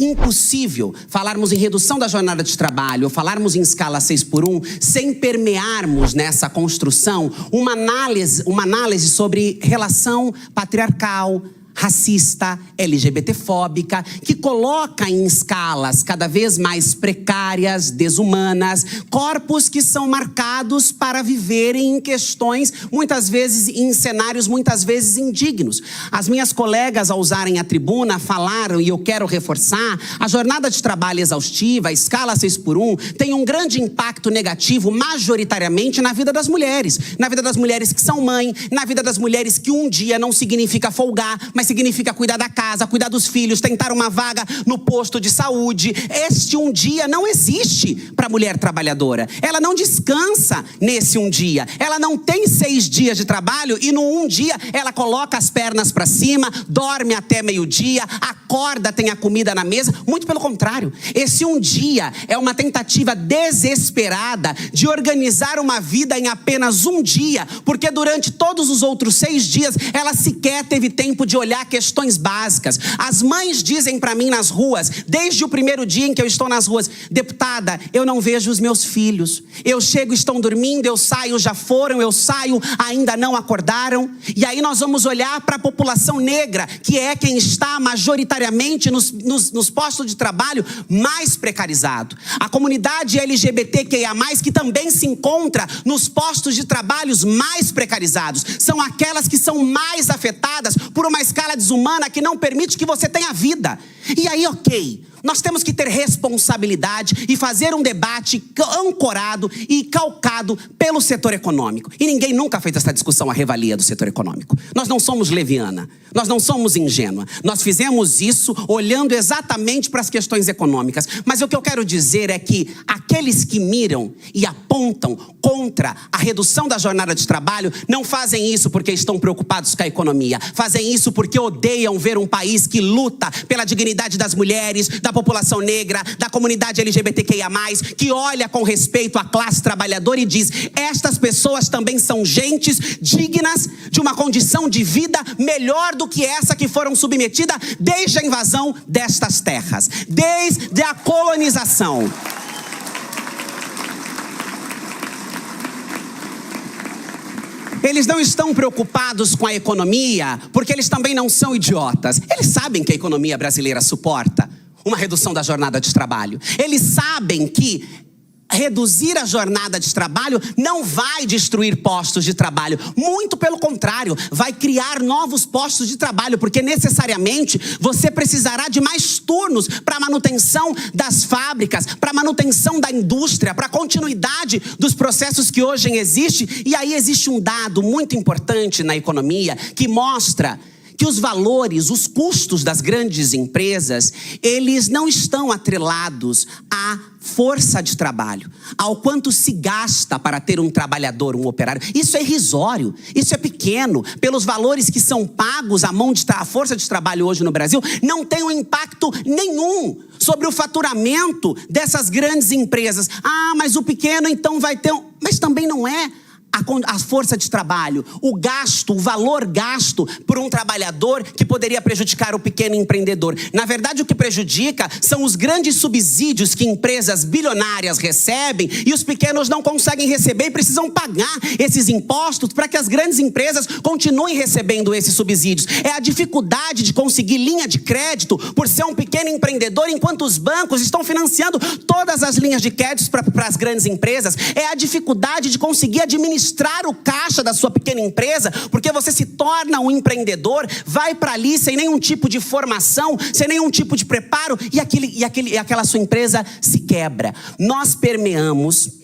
impossível falarmos em redução da jornada de trabalho, ou falarmos em escala 6x1, sem permearmos nessa construção uma análise sobre relação patriarcal, racista, LGBTfóbica, que coloca em escalas cada vez mais precárias, desumanas, corpos que são marcados para viverem em questões, muitas vezes em cenários, muitas vezes indignos. As minhas colegas, ao usarem a tribuna, falaram, e eu quero reforçar, a jornada de trabalho exaustiva, a escala 6x1, tem um grande impacto negativo, majoritariamente, na vida das mulheres que são mãe, na vida das mulheres que um dia não significa folgar, mas significa cuidar da casa, cuidar dos filhos, tentar uma vaga no posto de saúde. Este um dia não existe para a mulher trabalhadora. Ela não descansa nesse um dia. Ela não tem 6 dias de trabalho e no um dia ela coloca as pernas para cima, dorme até meio-dia, acorda, tem a comida na mesa. Muito pelo contrário. Esse um dia é uma tentativa desesperada de organizar uma vida em apenas um dia, porque durante todos os outros 6 dias ela sequer teve tempo de olhar questões básicas. As mães dizem para mim nas ruas, desde o primeiro dia em que eu estou nas ruas: deputada, eu não vejo os meus filhos. Eu chego, estão dormindo, eu saio, já foram, eu saio, ainda não acordaram. E aí nós vamos olhar para a população negra, que é quem está majoritariamente nos postos de trabalho mais precarizado. A comunidade LGBTQIA+, que também se encontra nos postos de trabalhos mais precarizados. São aquelas que são mais afetadas por uma escala desumana que não permite que você tenha vida. E aí, ok, nós temos que ter responsabilidade e fazer um debate ancorado e calcado pelo setor econômico. E ninguém nunca fez essa discussão à revalia do setor econômico. Nós não somos leviana, nós não somos ingênua. Nós fizemos isso olhando exatamente para as questões econômicas. Mas o que eu quero dizer é que aqueles que miram e apontam contra a redução da jornada de trabalho não fazem isso porque estão preocupados com a economia. Fazem isso porque odeiam ver um país que luta pela dignidade das mulheres, da população negra, da comunidade LGBTQIA+, que olha com respeito à classe trabalhadora e diz: estas pessoas também são gentes dignas de uma condição de vida melhor do que essa que foram submetidas desde a invasão destas terras, desde a colonização. Eles não estão preocupados com a economia porque eles também não são idiotas. Eles sabem que a economia brasileira suporta uma redução da jornada de trabalho. Eles sabem que reduzir a jornada de trabalho não vai destruir postos de trabalho. Muito pelo contrário, vai criar novos postos de trabalho, porque necessariamente você precisará de mais turnos para a manutenção das fábricas, para a manutenção da indústria, para a continuidade dos processos que hoje existem. E aí existe um dado muito importante na economia que mostra que os valores, os custos das grandes empresas, eles não estão atrelados à força de trabalho, ao quanto se gasta para ter um trabalhador, um operário. Isso é irrisório, isso é pequeno. Pelos valores que são pagos, a força de trabalho hoje no Brasil não tem um impacto nenhum sobre o faturamento dessas grandes empresas. Ah, mas o pequeno então vai ter Mas também não é a força de trabalho, o gasto, o valor gasto por um trabalhador que poderia prejudicar o pequeno empreendedor. Na verdade, o que prejudica são os grandes subsídios que empresas bilionárias recebem e os pequenos não conseguem receber e precisam pagar esses impostos para que as grandes empresas continuem recebendo esses subsídios. É a dificuldade de conseguir linha de crédito por ser um pequeno empreendedor, enquanto os bancos estão financiando todas as linhas de crédito para as grandes empresas. É a dificuldade de conseguir administrar o caixa da sua pequena empresa, porque você se torna um empreendedor, vai para ali sem nenhum tipo de formação, sem nenhum tipo de preparo, e aquela sua empresa se quebra. Nós permeamos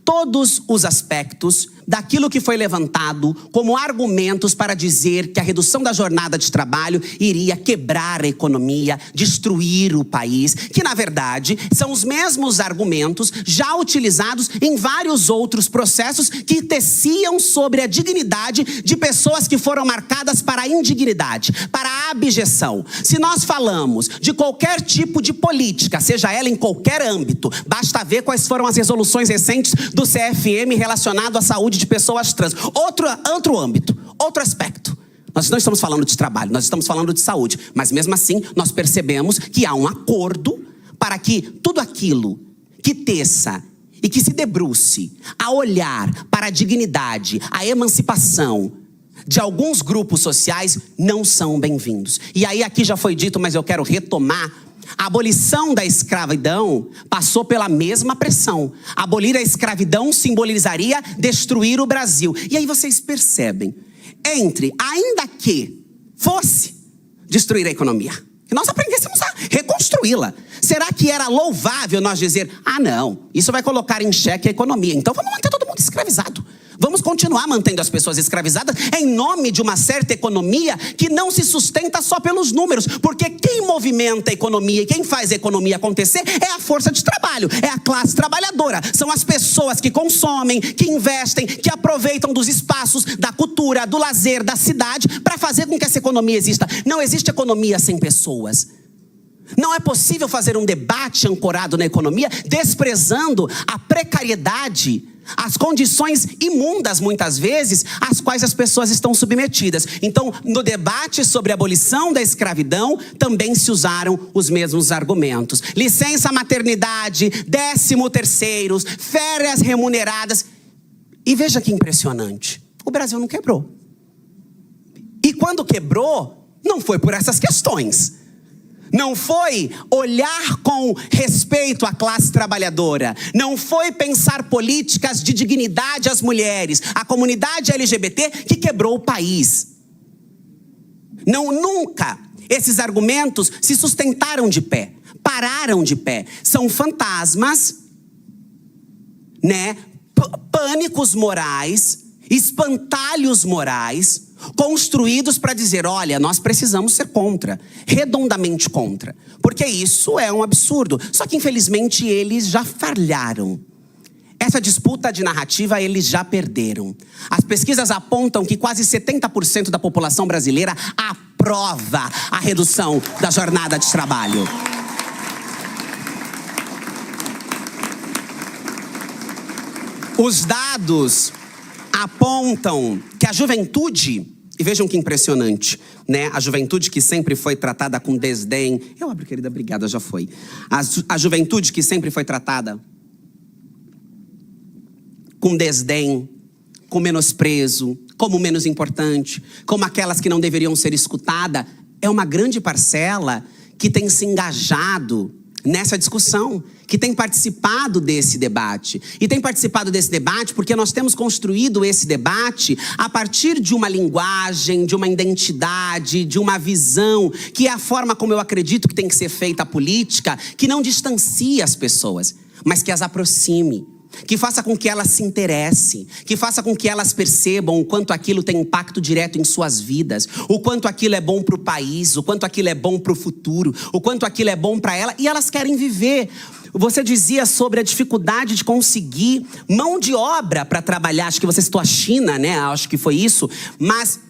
todos os aspectos daquilo que foi levantado como argumentos para dizer que a redução da jornada de trabalho iria quebrar a economia, destruir o país, que na verdade são os mesmos argumentos já utilizados em vários outros processos que teciam sobre a dignidade de pessoas que foram marcadas para a indignidade, para a abjeção. Se nós falamos de qualquer tipo de política, seja ela em qualquer âmbito, basta ver quais foram as resoluções recentes do CFM relacionado à saúde de pessoas trans. Outro âmbito, outro aspecto. Nós não estamos falando de trabalho, nós estamos falando de saúde. Mas mesmo assim, nós percebemos que há um acordo para que tudo aquilo que teça e que se debruce a olhar para a dignidade, a emancipação de alguns grupos sociais não são bem-vindos. E aí aqui já foi dito, mas eu quero retomar. A abolição da escravidão passou pela mesma pressão. Abolir a escravidão simbolizaria destruir o Brasil. E aí vocês percebem, ainda que fosse destruir a economia, que nós aprendêssemos a reconstruí-la, será que era louvável nós dizer, não, isso vai colocar em xeque a economia, então vamos manter todo mundo escravizado. Vamos continuar mantendo as pessoas escravizadas em nome de uma certa economia que não se sustenta só pelos números. Porque quem movimenta a economia e quem faz a economia acontecer é a força de trabalho, é a classe trabalhadora. São as pessoas que consomem, que investem, que aproveitam dos espaços, da cultura, do lazer, da cidade, para fazer com que essa economia exista. Não existe economia sem pessoas. Não é possível fazer um debate ancorado na economia, desprezando a precariedade, as condições imundas, muitas vezes, às quais as pessoas estão submetidas. Então, no debate sobre a abolição da escravidão, também se usaram os mesmos argumentos. Licença maternidade, 13º, férias remuneradas. E veja que impressionante, o Brasil não quebrou. E quando quebrou, não foi por essas questões. Não foi olhar com respeito à classe trabalhadora. Não foi pensar políticas de dignidade às mulheres, à comunidade LGBT que quebrou o país. Nunca esses argumentos se sustentaram de pé, pararam de pé. São fantasmas, pânicos morais, espantalhos morais, construídos para dizer, olha, nós precisamos ser contra, redondamente contra, porque isso é um absurdo. Só que infelizmente eles já falharam. Essa disputa de narrativa eles já perderam. As pesquisas apontam que quase 70% da população brasileira aprova a redução da jornada de trabalho. Os dados apontam que a juventude, e vejam que impressionante, a juventude que sempre foi tratada com desdém. Eu abro, querida, obrigada, já foi. A juventude que sempre foi tratada com desdém, com menosprezo, como menos importante, como aquelas que não deveriam ser escutadas, é uma grande parcela que tem se engajado nessa discussão, que tem participado desse debate. E tem participado desse debate porque nós temos construído esse debate a partir de uma linguagem, de uma identidade, de uma visão, que é a forma como eu acredito que tem que ser feita a política, que não distancie as pessoas, mas que as aproxime, que faça com que elas se interessem, que faça com que elas percebam o quanto aquilo tem impacto direto em suas vidas, o quanto aquilo é bom para o país, o quanto aquilo é bom para o futuro, o quanto aquilo é bom para ela, e elas querem viver. Você dizia sobre a dificuldade de conseguir mão de obra para trabalhar, acho que você citou a China, acho que foi isso, mas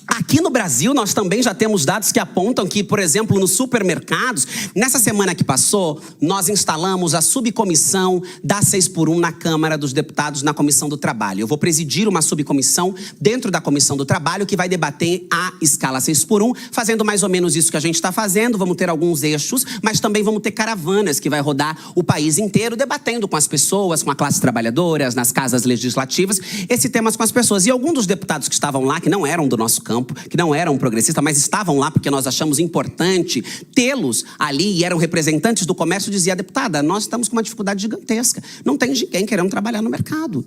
aqui no Brasil, nós também já temos dados que apontam que, por exemplo, nos supermercados, nessa semana que passou, nós instalamos a subcomissão da 6x1 na Câmara dos Deputados, na Comissão do Trabalho. Eu vou presidir uma subcomissão dentro da Comissão do Trabalho que vai debater a escala 6x1, fazendo mais ou menos isso que a gente está fazendo. Vamos ter alguns eixos, mas também vamos ter caravanas que vai rodar o país inteiro, debatendo com as pessoas, com a classe trabalhadora, nas casas legislativas, esse tema com as pessoas. E alguns dos deputados que estavam lá, que não eram do nosso campo, que não eram progressistas, mas estavam lá porque nós achamos importante tê-los ali e eram representantes do comércio, dizia, deputada, nós estamos com uma dificuldade gigantesca. Não tem ninguém querendo trabalhar no mercado.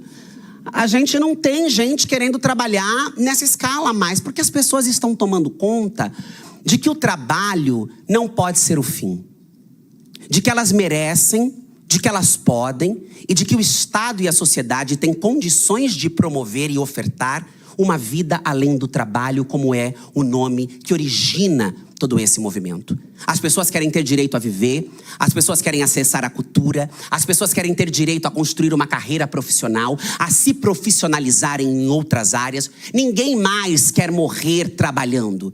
A gente não tem gente querendo trabalhar nessa escala mais, porque as pessoas estão tomando conta de que o trabalho não pode ser o fim. De que elas merecem, de que elas podem e de que o Estado e a sociedade têm condições de promover e ofertar uma vida além do trabalho, como é o nome que origina todo esse movimento. As pessoas querem ter direito a viver, as pessoas querem acessar a cultura, as pessoas querem ter direito a construir uma carreira profissional, a se profissionalizarem em outras áreas. Ninguém mais quer morrer trabalhando,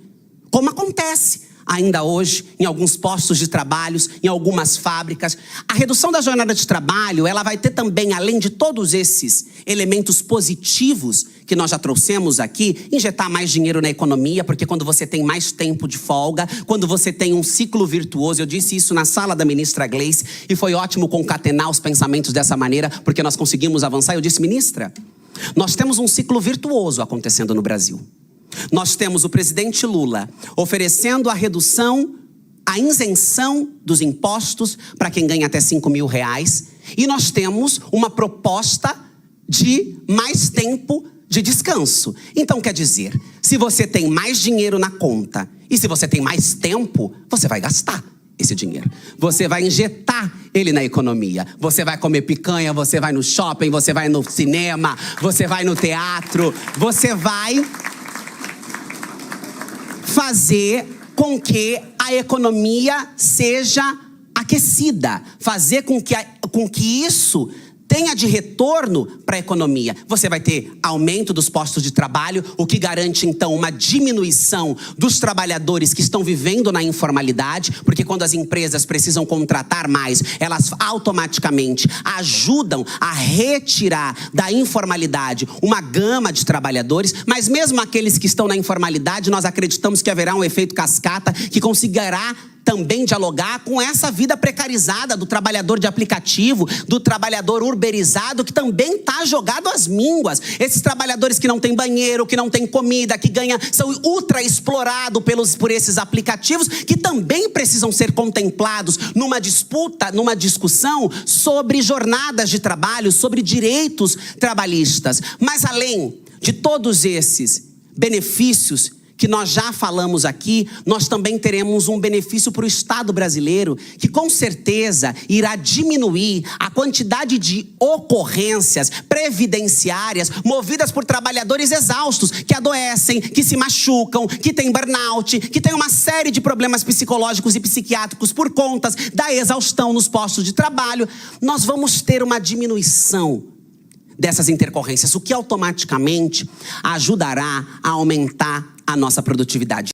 como acontece ainda hoje em alguns postos de trabalho, em algumas fábricas. A redução da jornada de trabalho, ela vai ter também, além de todos esses elementos positivos que nós já trouxemos aqui, injetar mais dinheiro na economia, porque quando você tem mais tempo de folga, quando você tem um ciclo virtuoso, eu disse isso na sala da ministra Gleice, e foi ótimo concatenar os pensamentos dessa maneira, porque nós conseguimos avançar. Eu disse, ministra, nós temos um ciclo virtuoso acontecendo no Brasil. Nós temos o presidente Lula oferecendo a redução, a isenção dos impostos para quem ganha até R$5.000, e nós temos uma proposta de mais tempo de descanso. Então, quer dizer, se você tem mais dinheiro na conta e se você tem mais tempo, você vai gastar esse dinheiro. Você vai injetar ele na economia. Você vai comer picanha, você vai no shopping, você vai no cinema, você vai no teatro, você vai fazer com que a economia seja aquecida, fazer com que isso tenha de retorno para a economia. Você vai ter aumento dos postos de trabalho, o que garante, então, uma diminuição dos trabalhadores que estão vivendo na informalidade, porque quando as empresas precisam contratar mais, elas automaticamente ajudam a retirar da informalidade uma gama de trabalhadores, mas mesmo aqueles que estão na informalidade, nós acreditamos que haverá um efeito cascata que conseguirá também dialogar com essa vida precarizada do trabalhador de aplicativo, do trabalhador urbanizado, que também está jogado às mínguas. Esses trabalhadores que não têm banheiro, que não têm comida, que são ultra explorados por esses aplicativos, que também precisam ser contemplados numa disputa, numa discussão sobre jornadas de trabalho, sobre direitos trabalhistas. Mas além de todos esses benefícios que nós já falamos aqui, nós também teremos um benefício para o Estado brasileiro, que com certeza irá diminuir a quantidade de ocorrências previdenciárias movidas por trabalhadores exaustos, que adoecem, que se machucam, que têm burnout, que têm uma série de problemas psicológicos e psiquiátricos por conta da exaustão nos postos de trabalho. Nós vamos ter uma diminuição dessas intercorrências, o que automaticamente ajudará a aumentar a nossa produtividade.